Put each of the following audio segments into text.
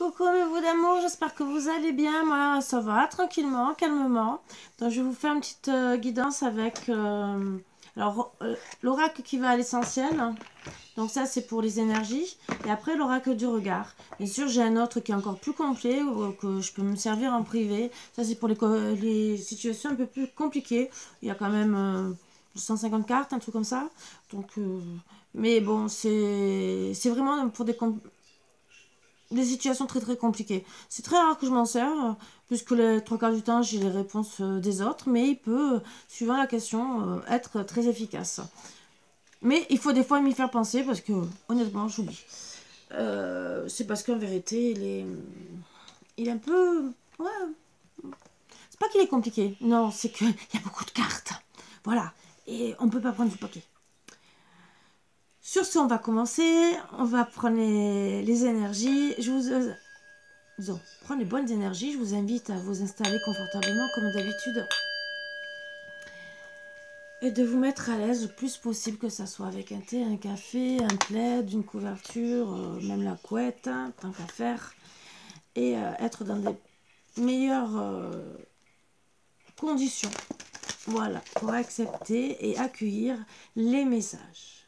Coucou mes bouts d'amour, j'espère que vous allez bien. Moi ça va tranquillement, calmement. Donc je vais vous faire une petite guidance avec l'oracle qui va à l'essentiel. Donc ça c'est pour les énergies. Et après l'oracle du regard. Bien sûr j'ai un autre qui est encore plus complet, que je peux me servir en privé. Ça c'est pour les situations un peu plus compliquées. Il y a quand même 150 cartes, un truc comme ça. Donc mais bon c'est vraiment pour des situations très très compliquées. C'est très rare que je m'en serve, puisque les trois quarts du temps j'ai les réponses des autres, mais il peut, suivant la question, être très efficace. Mais il faut des fois m'y faire penser, parce que honnêtement j'oublie. C'est parce qu'en vérité il est un peu... Ouais, c'est pas qu'il est compliqué, non, c'est qu'il y a beaucoup de cartes. Voilà, et on peut pas prendre du papier. Sur ce, on va commencer. On va prendre les énergies. Disons, prendre les bonnes énergies. Je vous invite à vous installer confortablement comme d'habitude. Et de vous mettre à l'aise le plus possible, que ça soit avec un thé, un café, un plaid, une couverture, même la couette, hein, tant qu'à faire. Et être dans des meilleures conditions. Voilà, pour accepter et accueillir les messages.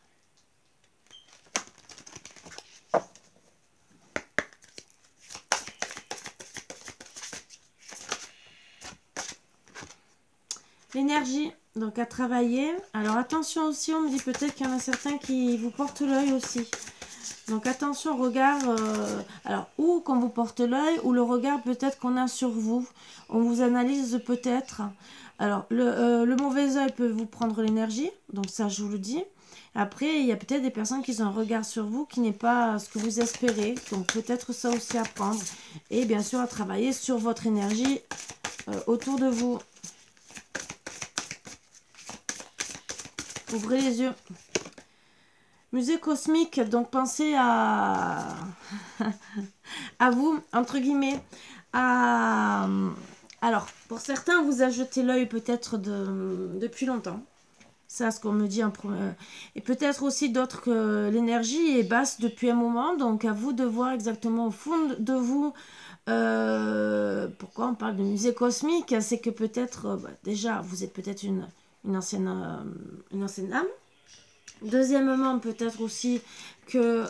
L'énergie, donc à travailler. Alors attention aussi, on me dit peut-être qu'il y en a certains qui vous portent l'œil aussi. Donc attention au regard, alors ou qu'on vous porte l'œil, ou le regard peut-être qu'on a sur vous. On vous analyse peut-être. Alors le mauvais œil peut vous prendre l'énergie, donc ça je vous le dis. Après, il y a peut-être des personnes qui ont un regard sur vous qui n'est pas ce que vous espérez. Donc peut-être ça aussi à prendre. Et bien sûr à travailler sur votre énergie autour de vous. Ouvrez les yeux. Musée cosmique, donc pensez à vous, entre guillemets. Alors, pour certains, vous a jeté l'œil peut-être depuis longtemps. Ça, ce qu'on me dit en premier. Et peut-être aussi d'autres que l'énergie est basse depuis un moment. Donc, à vous de voir exactement au fond de vous. Pourquoi on parle de musée cosmique? C'est que peut-être, déjà, vous êtes peut-être une ancienne âme. Deuxièmement, peut-être aussi que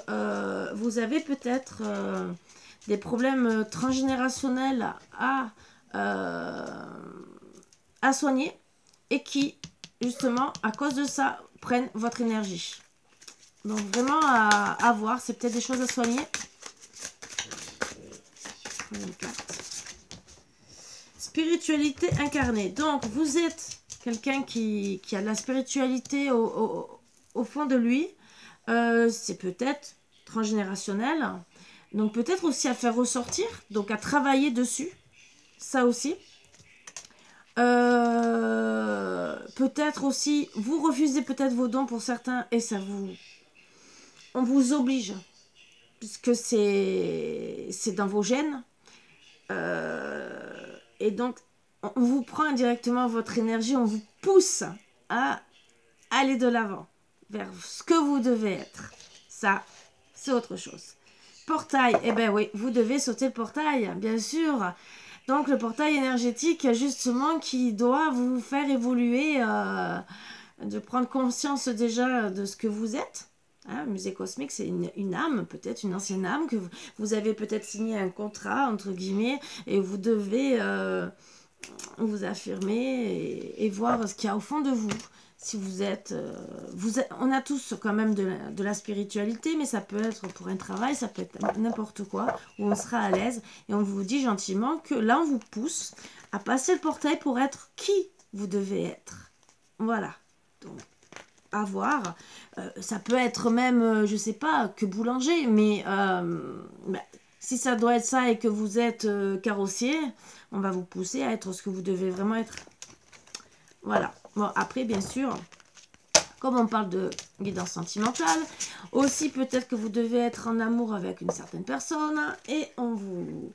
vous avez peut-être des problèmes transgénérationnels à soigner et qui, justement, à cause de ça, prennent votre énergie. Donc, vraiment à voir, c'est peut-être des choses à soigner. Spiritualité incarnée. Donc, vous êtes quelqu'un qui a de la spiritualité au fond de lui. C'est peut-être transgénérationnel. Donc, peut-être aussi à faire ressortir. Donc, à travailler dessus. Ça aussi. Peut-être aussi, vous refusez peut-être vos dons pour certains et ça vous... On vous oblige. Puisque c'est dans vos gènes. Et donc, on vous prend indirectement votre énergie, on vous pousse à aller de l'avant, vers ce que vous devez être. Ça, c'est autre chose. Portail, eh bien oui, vous devez sauter le portail, bien sûr. Donc, le portail énergétique, justement, qui doit vous faire évoluer, de prendre conscience déjà de ce que vous êtes. Hein, musée cosmique, c'est une âme, peut-être une ancienne âme, que vous avez peut-être signé un contrat, entre guillemets, et vous devez vous affirmer et voir ce qu'il y a au fond de vous. Si vous êtes, on a tous quand même de la spiritualité, mais ça peut être pour un travail, ça peut être n'importe quoi, où on sera à l'aise, et on vous dit gentiment que là, on vous pousse à passer le portail pour être qui vous devez être. Voilà. Donc, à voir. Ça peut être même, je sais pas, que boulanger, mais si ça doit être ça et que vous êtes carrossier, on va vous pousser à être ce que vous devez vraiment être. Voilà. Bon, après, bien sûr, comme on parle de guidance sentimentale, aussi peut-être que vous devez être en amour avec une certaine personne et on vous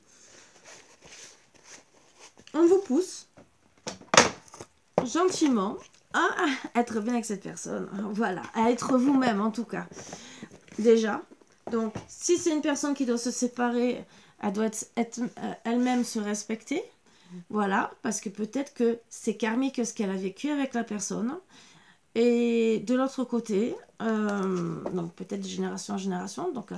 pousse gentiment à être bien avec cette personne. Voilà, à être vous-même en tout cas. Déjà. Donc, si c'est une personne qui doit se séparer, Elle doit elle-même se respecter. Voilà, parce que peut-être que c'est karmique ce qu'elle a vécu avec la personne. Et de l'autre côté, donc peut-être de génération en génération, donc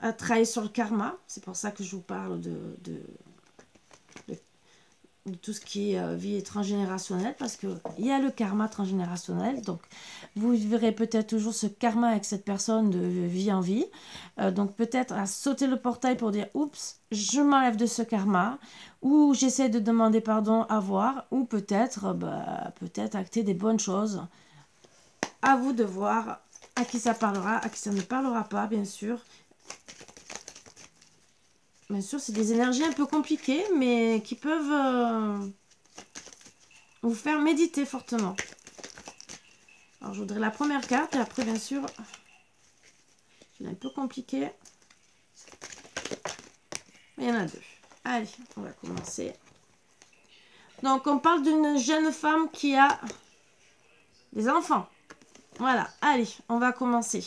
à travailler sur le karma. C'est pour ça que je vous parle de tout ce qui est vie transgénérationnelle, parce qu'il y a le karma transgénérationnel. Donc, vous verrez peut-être toujours ce karma avec cette personne de vie en vie. Donc, peut-être à sauter le portail pour dire « Oups, je m'enlève de ce karma » ou j'essaie de demander pardon à voir, ou peut-être peut-être acter des bonnes choses. À vous de voir à qui ça parlera, à qui ça ne parlera pas, bien sûr. Bien sûr, c'est des énergies un peu compliquées, mais qui peuvent vous faire méditer fortement. Alors, je voudrais la première carte, et après, bien sûr, c'est un peu compliqué. Mais il y en a deux. Allez, on va commencer. Donc, on parle d'une jeune femme qui a des enfants. Voilà, allez, on va commencer.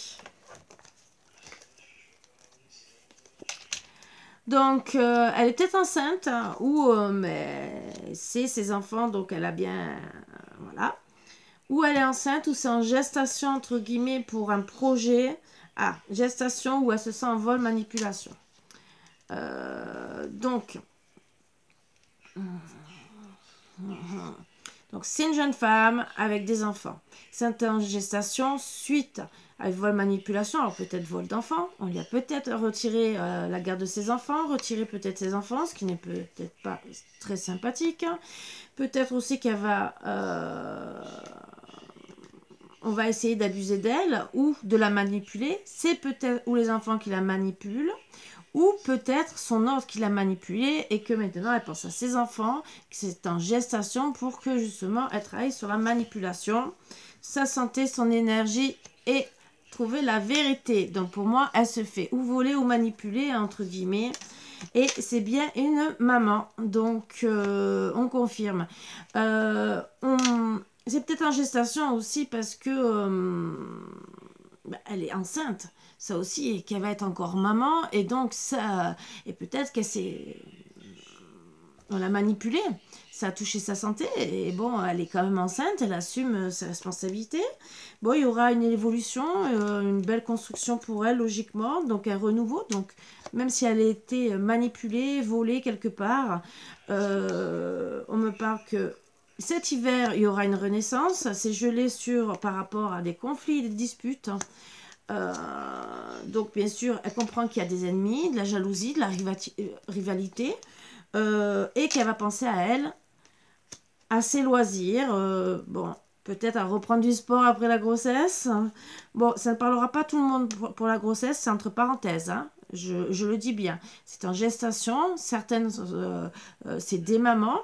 Donc, elle est peut-être enceinte, hein, ou mais c'est ses enfants, donc elle a bien... voilà. Ou elle est enceinte, ou c'est en gestation, entre guillemets, pour un projet. Ah, gestation, où elle se sent en vol manipulation. Donc, c'est une jeune femme avec des enfants. C'est en gestation suite à vol manipulation, alors peut-être vol d'enfants. On lui a peut-être retiré la garde de ses enfants, retiré peut-être ses enfants, ce qui n'est peut-être pas très sympathique. Peut-être aussi qu'elle va... on va essayer d'abuser d'elle ou de la manipuler. C'est peut-être ou les enfants qui la manipulent, ou peut-être son ordre qui l'a manipulée et que maintenant elle pense à ses enfants, que c'est en gestation pour que justement elle travaille sur la manipulation, sa santé, son énergie et trouver la vérité. Donc pour moi, elle se fait ou voler ou manipuler, entre guillemets. Et c'est bien une maman, donc on confirme. C'est peut-être en gestation aussi parce que elle est enceinte. Ça aussi, et qu'elle va être encore maman. Et donc ça... Et peut-être qu'elle s'est... On l'a manipulée. Ça a touché sa santé. Et bon, elle est quand même enceinte. Elle assume ses responsabilités. Bon, il y aura une évolution, une belle construction pour elle, logiquement. Donc un renouveau. Donc même si elle a été manipulée, volée quelque part, on me parle que cet hiver, il y aura une renaissance. C'est gelé par rapport à des conflits, des disputes. Donc, bien sûr, elle comprend qu'il y a des ennemis, de la jalousie, de la rivalité. Et qu'elle va penser à elle, à ses loisirs. Bon, peut-être à reprendre du sport après la grossesse. Bon, ça ne parlera pas tout le monde pour la grossesse, c'est entre parenthèses. Hein. Je le dis bien. C'est en gestation. Certaines, c'est des mamans.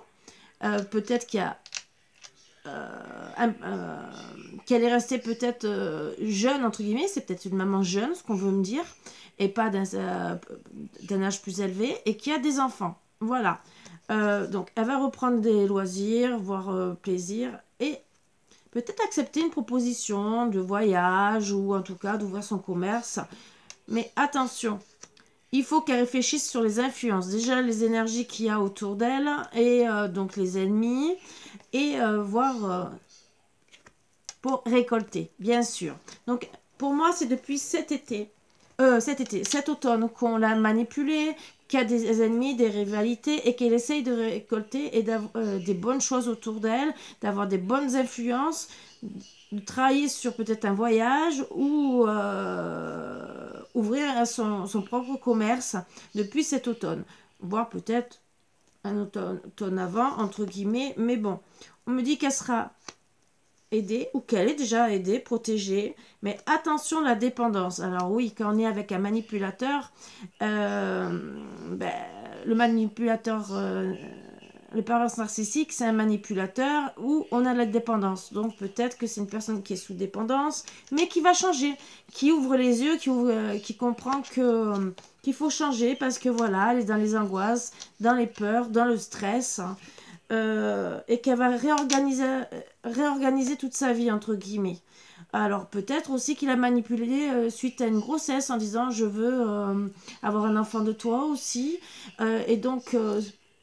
Peut-être qu'il y a qu'elle est restée peut-être jeune, entre guillemets, c'est peut-être une maman jeune, ce qu'on veut me dire, et pas d'un âge plus élevé, et qui a des enfants. Voilà. Donc, elle va reprendre des loisirs, voire plaisir, et peut-être accepter une proposition de voyage, ou en tout cas d'ouvrir son commerce. Mais attention, il faut qu'elle réfléchisse sur les influences. Déjà, les énergies qu'il y a autour d'elle, et donc les ennemis, et voir pour récolter, bien sûr. Donc, pour moi, c'est depuis cet automne qu'on l'a manipulée, qu'il y a des ennemis, des rivalités, et qu'elle essaye de récolter et d'avoir des bonnes choses autour d'elle, d'avoir des bonnes influences, de travailler sur peut-être un voyage ou ouvrir son propre commerce depuis cet automne, voire peut-être un automne avant, entre guillemets, mais bon, on me dit qu'elle sera aidée, ou qu'elle est déjà aidée, protégée, mais attention la dépendance. Alors oui, quand on est avec un manipulateur, le manipulateur, le pervers narcissique, c'est un manipulateur où on a la dépendance. Donc peut-être que c'est une personne qui est sous dépendance, mais qui va changer, qui ouvre les yeux, qui comprend que qu'il faut changer parce que voilà, elle est dans les angoisses, dans les peurs, dans le stress, et qu'elle va réorganiser toute sa vie, entre guillemets. Alors peut-être aussi qu'il a manipulé suite à une grossesse en disant je veux avoir un enfant de toi aussi. Et donc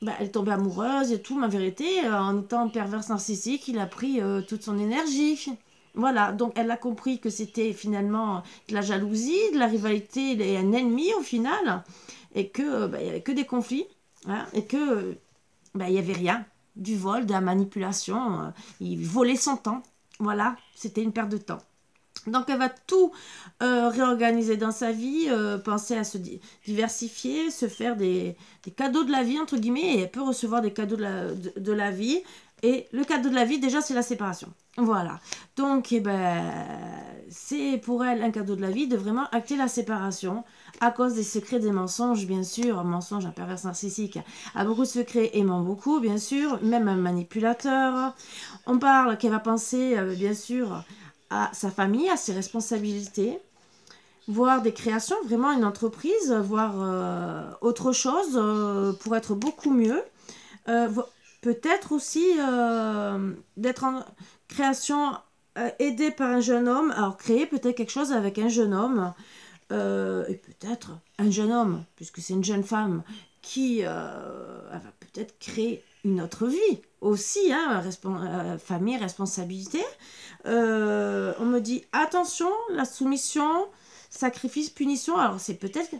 bah, elle est tombée amoureuse et tout, mais en vérité, en étant perverse narcissique, il a pris toute son énergie. Voilà, donc elle a compris que c'était finalement de la jalousie, de la rivalité et un ennemi au final, et que bah, il y avait que des conflits, hein, et que bah, il y avait rien, du vol, de la manipulation, il volait son temps. Voilà, c'était une perte de temps. Donc elle va tout réorganiser dans sa vie, penser à se diversifier, se faire des cadeaux de la vie, entre guillemets, et elle peut recevoir des cadeaux de la vie. Et le cadeau de la vie, déjà, c'est la séparation. Voilà. Donc, eh ben, c'est pour elle un cadeau de la vie de vraiment acter la séparation à cause des secrets, des mensonges, bien sûr. Un mensonge, un pervers narcissique a beaucoup de secrets, aimant beaucoup, bien sûr, même un manipulateur. On parle qu'elle va penser, bien sûr, à sa famille, à ses responsabilités, voir des créations, vraiment une entreprise, voir autre chose pour être beaucoup mieux. Peut-être aussi d'être en création aidée par un jeune homme, alors créer peut-être quelque chose avec un jeune homme, et peut-être un jeune homme, puisque c'est une jeune femme qui elle va peut-être créer une autre vie aussi, hein, famille, responsabilité. On me dit attention, la soumission, sacrifice, punition. Alors c'est peut-être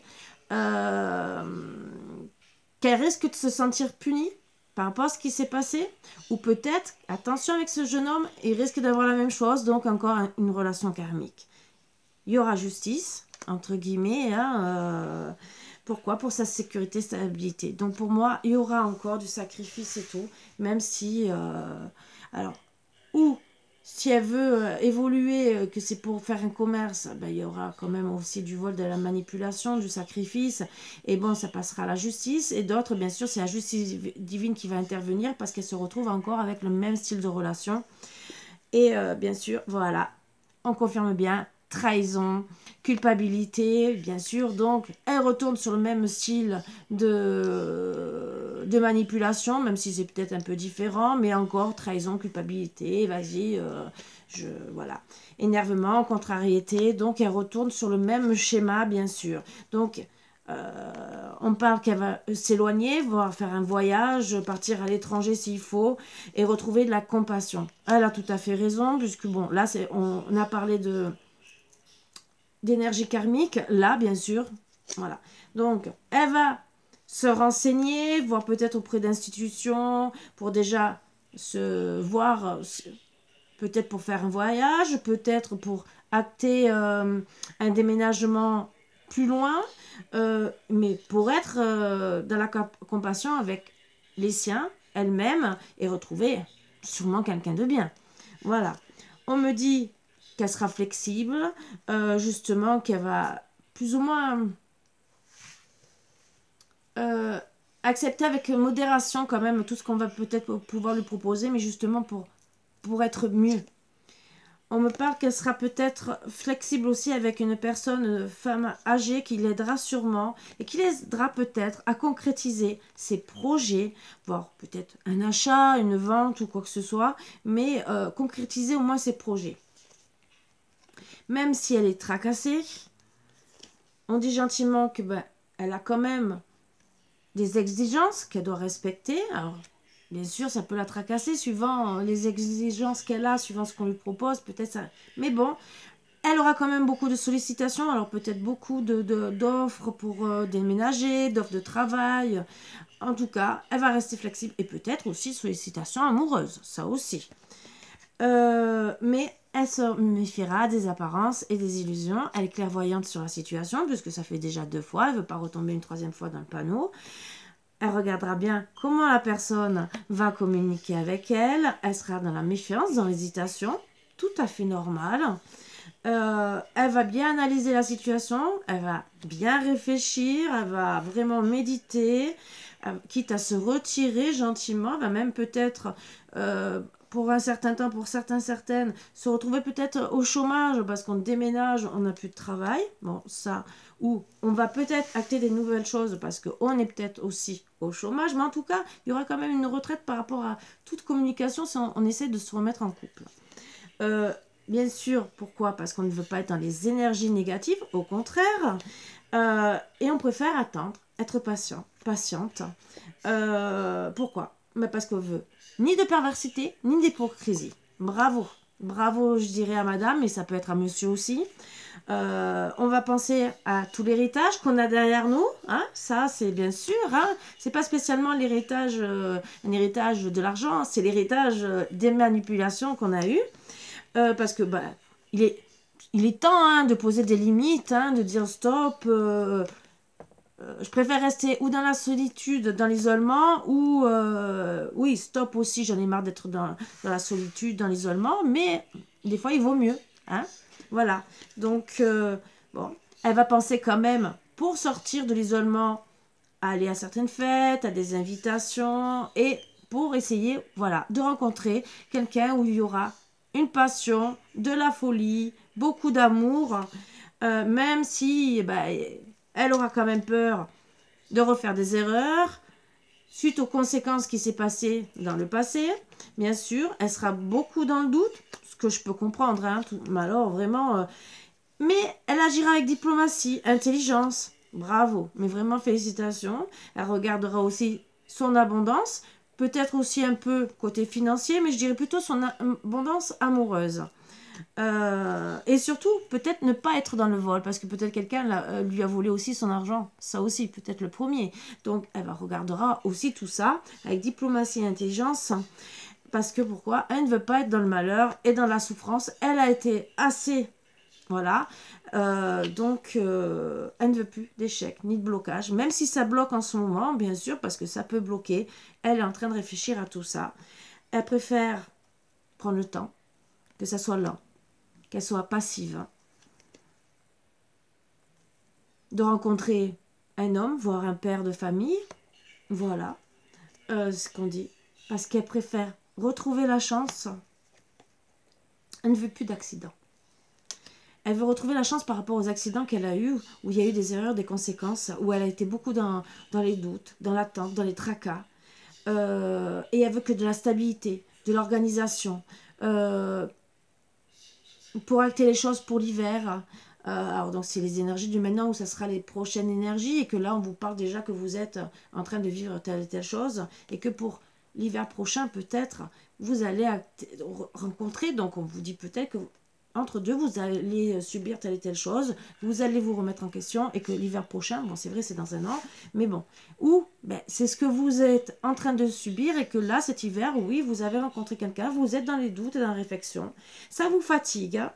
qu'elle risque de se sentir punie par rapport à ce qui s'est passé, ou peut-être, attention avec ce jeune homme, il risque d'avoir la même chose, donc encore une relation karmique. Il y aura justice, entre guillemets, hein, pourquoi? Pour sa sécurité, stabilité. Donc pour moi, il y aura encore du sacrifice et tout, même si, alors, ou si elle veut évoluer, que c'est pour faire un commerce, ben, il y aura quand même aussi du vol, de la manipulation, du sacrifice. Et bon, ça passera à la justice. Et d'autres, bien sûr, c'est la justice divine qui va intervenir parce qu'elle se retrouve encore avec le même style de relation. Et bien sûr, voilà, on confirme bien trahison, culpabilité, bien sûr. Donc, elle retourne sur le même style de manipulation, même si c'est peut-être un peu différent, mais encore trahison, culpabilité, vas-y, voilà. Énervement, contrariété, donc elle retourne sur le même schéma, bien sûr. Donc, on parle qu'elle va s'éloigner, voire faire un voyage, partir à l'étranger s'il faut, et retrouver de la compassion. Elle a tout à fait raison, puisque bon, là, on a parlé d'énergie karmique, là, bien sûr, voilà. Donc, elle va se renseigner, voir peut-être auprès d'institutions, pour déjà se voir, peut-être pour faire un voyage, peut-être pour acter un déménagement plus loin, mais pour être dans la compassion avec les siens, elle-même, et retrouver sûrement quelqu'un de bien. Voilà. On me dit qu'elle sera flexible, justement, qu'elle va plus ou moins accepter avec modération quand même tout ce qu'on va peut-être pouvoir lui proposer, mais justement pour être mieux. On me parle qu'elle sera peut-être flexible aussi avec une personne, femme âgée, qui l'aidera sûrement et qui l'aidera peut-être à concrétiser ses projets, voire peut-être un achat, une vente ou quoi que ce soit, mais concrétiser au moins ses projets. Même si elle est tracassée, on dit gentiment que elle a quand même des exigences qu'elle doit respecter. Alors, bien sûr, ça peut la tracasser suivant les exigences qu'elle a, suivant ce qu'on lui propose, peut-être ça. Mais bon, elle aura quand même beaucoup de sollicitations, alors peut-être beaucoup d'offres pour déménager, d'offres de travail. En tout cas, elle va rester flexible et peut-être aussi sollicitations amoureuses, ça aussi. Mais elle se méfiera des apparences et des illusions. Elle est clairvoyante sur la situation, puisque ça fait déjà 2 fois. Elle ne veut pas retomber une 3e fois dans le panneau. Elle regardera bien comment la personne va communiquer avec elle. Elle sera dans la méfiance, dans l'hésitation. Tout à fait normal. Elle va bien analyser la situation. Elle va bien réfléchir. Elle va vraiment méditer. Quitte à se retirer gentiment. Elle va même peut-être... pour un certain temps, pour certaines, se retrouver peut-être au chômage parce qu'on déménage, on n'a plus de travail. Bon, ça, ou on va peut-être acter des nouvelles choses parce qu'on est peut-être aussi au chômage. Mais en tout cas, il y aura quand même une retraite par rapport à toute communication si on essaie de se remettre en couple. bien sûr, pourquoi? Parce qu'on ne veut pas être dans les énergies négatives, au contraire. Et on préfère attendre, être patiente. Pourquoi? Mais parce qu'on veut ni de perversité, ni d'hypocrisie. Bravo. Bravo, je dirais à madame, mais ça peut être à monsieur aussi. On va penser à tout l'héritage qu'on a derrière nous, hein, ça c'est bien sûr, hein, c'est pas spécialement l'héritage, un héritage de l'argent, c'est l'héritage des manipulations qu'on a eues, parce que bah, il est temps hein, de poser des limites, hein, de dire stop, je préfère rester ou dans la solitude, dans l'isolement, ou oui, stop aussi, j'en ai marre d'être dans la solitude, dans l'isolement, mais des fois il vaut mieux, hein. Voilà, donc bon, elle va penser quand même, pour sortir de l'isolement, à aller à certaines fêtes, à des invitations, et pour essayer, voilà, de rencontrer quelqu'un où il y aura une passion, de la folie, beaucoup d'amour, même si bah, elle aura quand même peur de refaire des erreurs, suite aux conséquences qui s'est passé dans le passé. Bien sûr, elle sera beaucoup dans le doute, ce que je peux comprendre, hein, mais alors vraiment... mais elle agira avec diplomatie, intelligence. Bravo, mais vraiment félicitations. Elle regardera aussi son abondance, peut-être aussi un peu côté financier, mais je dirais plutôt son abondance amoureuse. Et surtout, peut-être ne pas être dans le vol, parce que peut-être quelqu'un lui a volé aussi son argent. Ça aussi, peut-être le premier. Donc, elle regardera aussi tout ça avec diplomatie et intelligence. Parce que pourquoi? Elle ne veut pas être dans le malheur et dans la souffrance. Elle a été assez... Voilà. Donc, elle ne veut plus d'échec ni de blocage. Même si ça bloque en ce moment, bien sûr, parce que ça peut bloquer. Elle est en train de réfléchir à tout ça. Elle préfère prendre le temps, que ça soit lent, qu'elle soit passive, de rencontrer un homme, voire un père de famille, voilà ce qu'on dit, parce qu'elle préfère retrouver la chance. Elle ne veut plus d'accidents. Elle veut retrouver la chance par rapport aux accidents qu'elle a eus, où il y a eu des erreurs, des conséquences, où elle a été beaucoup dans les doutes, dans l'attente, dans les tracas. Et elle veut que de la stabilité, de l'organisation, pour acter les choses pour l'hiver. Alors donc c'est les énergies du maintenant où ça sera les prochaines énergies et que là on vous parle déjà que vous êtes en train de vivre telle et telle chose et que pour l'hiver prochain peut-être vous allez rencontrer, donc on vous dit peut-être que entre deux vous allez subir telle et telle chose, vous allez vous remettre en question et que l'hiver prochain, bon c'est vrai c'est dans un an, mais bon, ou ben, c'est ce que vous êtes en train de subir et que là cet hiver, oui vous avez rencontré quelqu'un, vous êtes dans les doutes et dans la réflexion, ça vous fatigue, hein,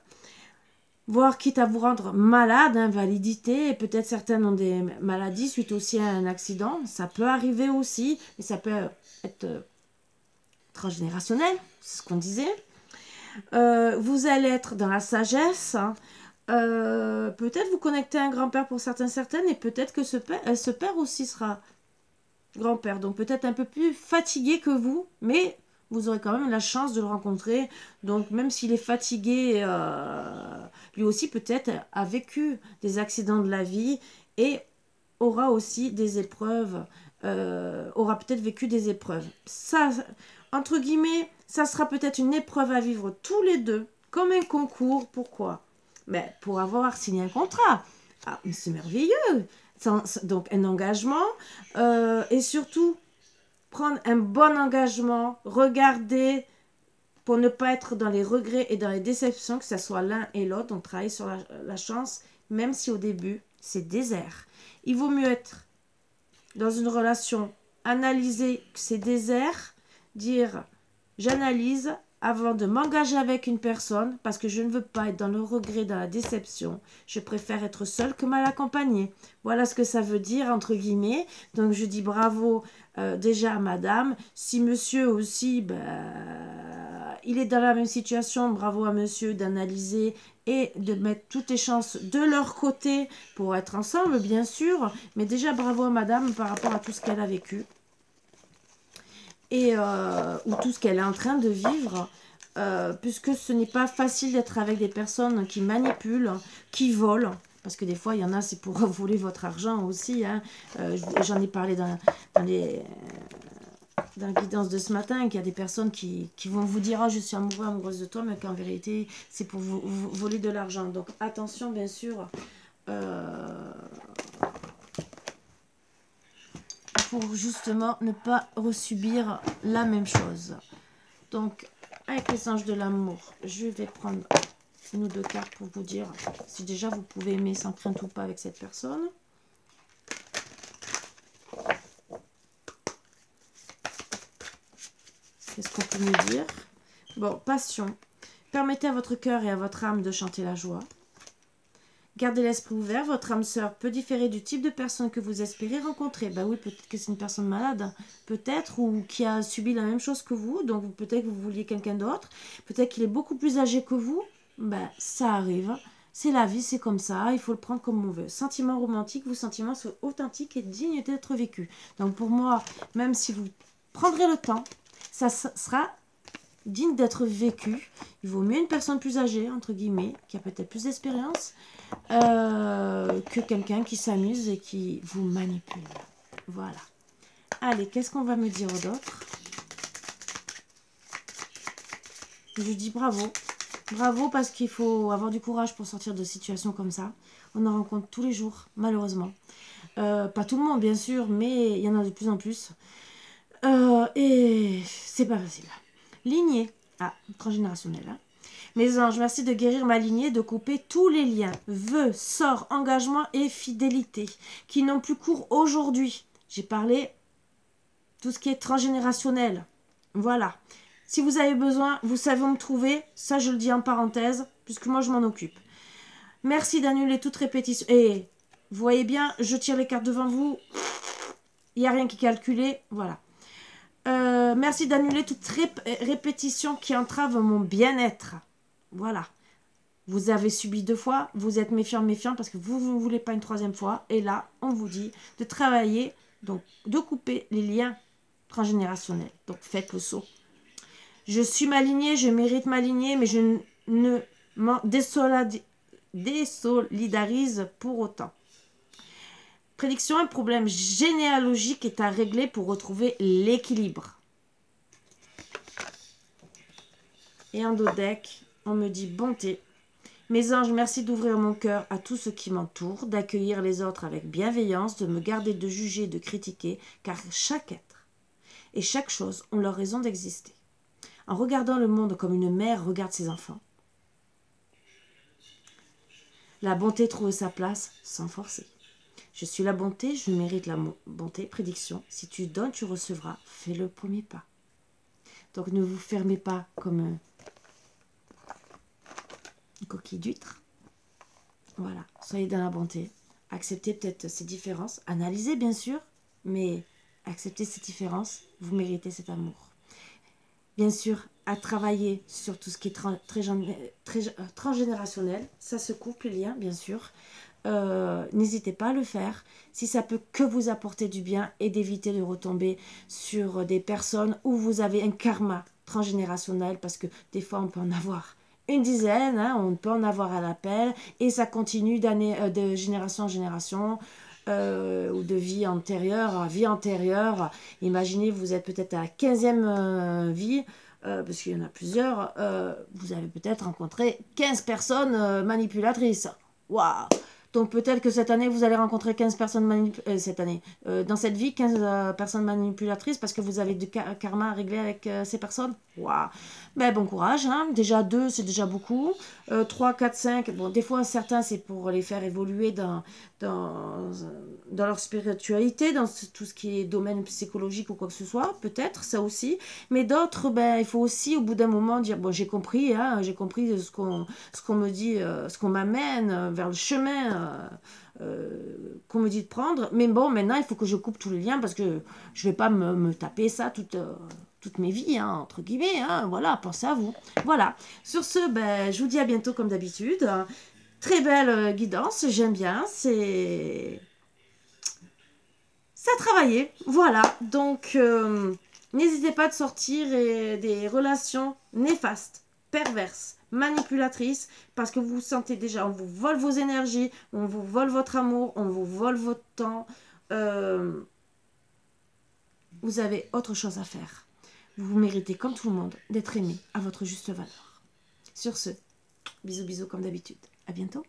voire quitte à vous rendre malade, invalidité, et peut-être certaines ont des maladies suite aussi à un accident, ça peut arriver aussi, mais ça peut être transgénérationnel, c'est ce qu'on disait. Vous allez être dans la sagesse, hein. Peut-être vous connecter à un grand-père pour certaines, et peut-être que ce père aussi sera grand-père, donc peut-être un peu plus fatigué que vous, mais vous aurez quand même la chance de le rencontrer. Donc même s'il est fatigué, lui aussi peut-être a vécu des accidents de la vie et aura aussi des épreuves, aura peut-être vécu des épreuves. Ça, entre guillemets, ça sera peut-être une épreuve à vivre tous les deux, comme un concours. Pourquoi? Mais pour avoir signé un contrat. Ah, mais c'est merveilleux. Donc un engagement et surtout prendre un bon engagement, regarder pour ne pas être dans les regrets et dans les déceptions, que ce soit l'un et l'autre. On travaille sur la chance, même si au début c'est désert. Il vaut mieux être dans une relation, analyser que c'est désert, dire j'analyse avant de m'engager avec une personne parce que je ne veux pas être dans le regret, dans la déception. Je préfère être seule que mal accompagnée. Voilà ce que ça veut dire entre guillemets. Donc je dis bravo déjà à madame. Si monsieur aussi, il est dans la même situation, bravo à monsieur d'analyser et de mettre toutes les chances de leur côté pour être ensemble, bien sûr. Mais déjà bravo à madame par rapport à tout ce qu'elle a vécu. Et ou tout ce qu'elle est en train de vivre, puisque ce n'est pas facile d'être avec des personnes qui manipulent, qui volent, parce que des fois il y en a c'est pour voler votre argent aussi, hein. J'en ai parlé dans dans la guidance de ce matin, qu'il y a des personnes qui vont vous dire « Ah, je suis amoureux, amoureuse de toi », mais qu'en vérité, c'est pour vous voler de l'argent. Donc, attention, bien sûr, pour justement ne pas resubir la même chose. Donc, avec les anges de l'amour, je vais prendre une ou deux cartes pour vous dire si déjà vous pouvez aimer sans crainte ou pas avec cette personne. Qu'est-ce qu'on peut me dire? Bon, passion. Permettez à votre cœur et à votre âme de chanter la joie. Gardez l'esprit ouvert. Votre âme sœur peut différer du type de personne que vous espérez rencontrer. Ben oui, peut-être que c'est une personne malade, peut-être, ou qui a subi la même chose que vous. Donc, peut-être que vous vouliez quelqu'un d'autre. Peut-être qu'il est beaucoup plus âgé que vous. Ben, ça arrive. C'est la vie, c'est comme ça. Il faut le prendre comme on veut. Sentiments romantiques, vos sentiments sont authentiques et dignes d'être vécus. Donc, pour moi, même si vous prendrez le temps, ça sera digne d'être vécu. Il vaut mieux une personne plus âgée, entre guillemets, qui a peut-être plus d'expérience, que quelqu'un qui s'amuse et qui vous manipule. Voilà. Allez, qu'est-ce qu'on va me dire d'autre? Je dis bravo. Bravo parce qu'il faut avoir du courage pour sortir de situations comme ça. On en rencontre tous les jours, malheureusement. Pas tout le monde, bien sûr, mais il y en a de plus en plus. Et c'est pas facile. Lignée. Ah, transgénérationnelle. Hein. Mes anges, merci de guérir ma lignée, de couper tous les liens, vœux, sorts, engagements et fidélité qui n'ont plus cours aujourd'hui. J'ai parlé tout ce qui est transgénérationnel. Voilà. Si vous avez besoin, vous savez où me trouver. Ça, je le dis en parenthèse, puisque moi, je m'en occupe. Merci d'annuler toute répétition. Et vous voyez bien, je tire les cartes devant vous. Il n'y a rien qui est calculé. Voilà. Merci d'annuler toute répétition qui entrave mon bien-être. Voilà. Vous avez subi 2 fois, vous êtes méfiant parce que vous ne voulez pas une 3e fois. Et là, on vous dit de travailler, donc de couper les liens transgénérationnels. Donc faites le saut. Je suis ma lignée, je mérite ma lignée, mais je ne m'en désolidarise pour autant. Prédiction, un problème généalogique est à régler pour retrouver l'équilibre. Et en dos deck, on me dit bonté. Mes anges, merci d'ouvrir mon cœur à tout ce qui m'entoure, d'accueillir les autres avec bienveillance, de me garder de juger, de critiquer, car chaque être et chaque chose ont leur raison d'exister. En regardant le monde comme une mère regarde ses enfants, la bonté trouve sa place sans forcer. Je suis la bonté, je mérite la bonté. Prédiction, si tu donnes, tu recevras. Fais le premier pas. Donc ne vous fermez pas comme une coquille d'huître. Voilà, soyez dans la bonté. Acceptez peut-être ces différences. Analysez bien sûr, mais acceptez ces différences. Vous méritez cet amour. Bien sûr, à travailler sur tout ce qui est transgénérationnel. Ça se coupe les liens, bien sûr. N'hésitez pas à le faire si ça peut que vous apporter du bien et d'éviter de retomber sur des personnes où vous avez un karma transgénérationnel, parce que des fois on peut en avoir une dizaine, hein, on peut en avoir à l'appel et ça continue de génération en génération, ou de vie antérieure à vie antérieure. Imaginez, vous êtes peut-être à la 15e vie, parce qu'il y en a plusieurs, vous avez peut-être rencontré 15 personnes manipulatrices. Waouh! Donc peut-être que cette année, vous allez rencontrer 15 personnes dans cette vie, 15 personnes manipulatrices, parce que vous avez du karma à régler avec ces personnes. Waouh! Ben, bon courage, hein. Déjà 2, c'est déjà beaucoup. 3, 4, 5, bon, des fois, certains, c'est pour les faire évoluer dans leur spiritualité, dans tout ce qui est domaine psychologique ou quoi que ce soit, peut-être, ça aussi. Mais d'autres, ben, il faut aussi, au bout d'un moment, dire, bon, j'ai compris, hein, j'ai compris ce qu'on me dit, ce qu'on m'amène vers le chemin qu'on me dit de prendre. Mais bon, maintenant, il faut que je coupe tous les liens, parce que je vais pas me taper ça toutes mes vies, hein, entre guillemets, hein, voilà, pensez à vous. Voilà, sur ce, ben, je vous dis à bientôt comme d'habitude. Très belle guidance, j'aime bien, c'est à travailler, voilà. Donc, n'hésitez pas de sortir des relations néfastes, perverses, manipulatrices, parce que vous vous sentez déjà, on vous vole vos énergies, on vous vole votre amour, on vous vole votre temps. vous avez autre chose à faire. Vous méritez, comme tout le monde, d'être aimé à votre juste valeur. Sur ce, bisous bisous comme d'habitude. À bientôt.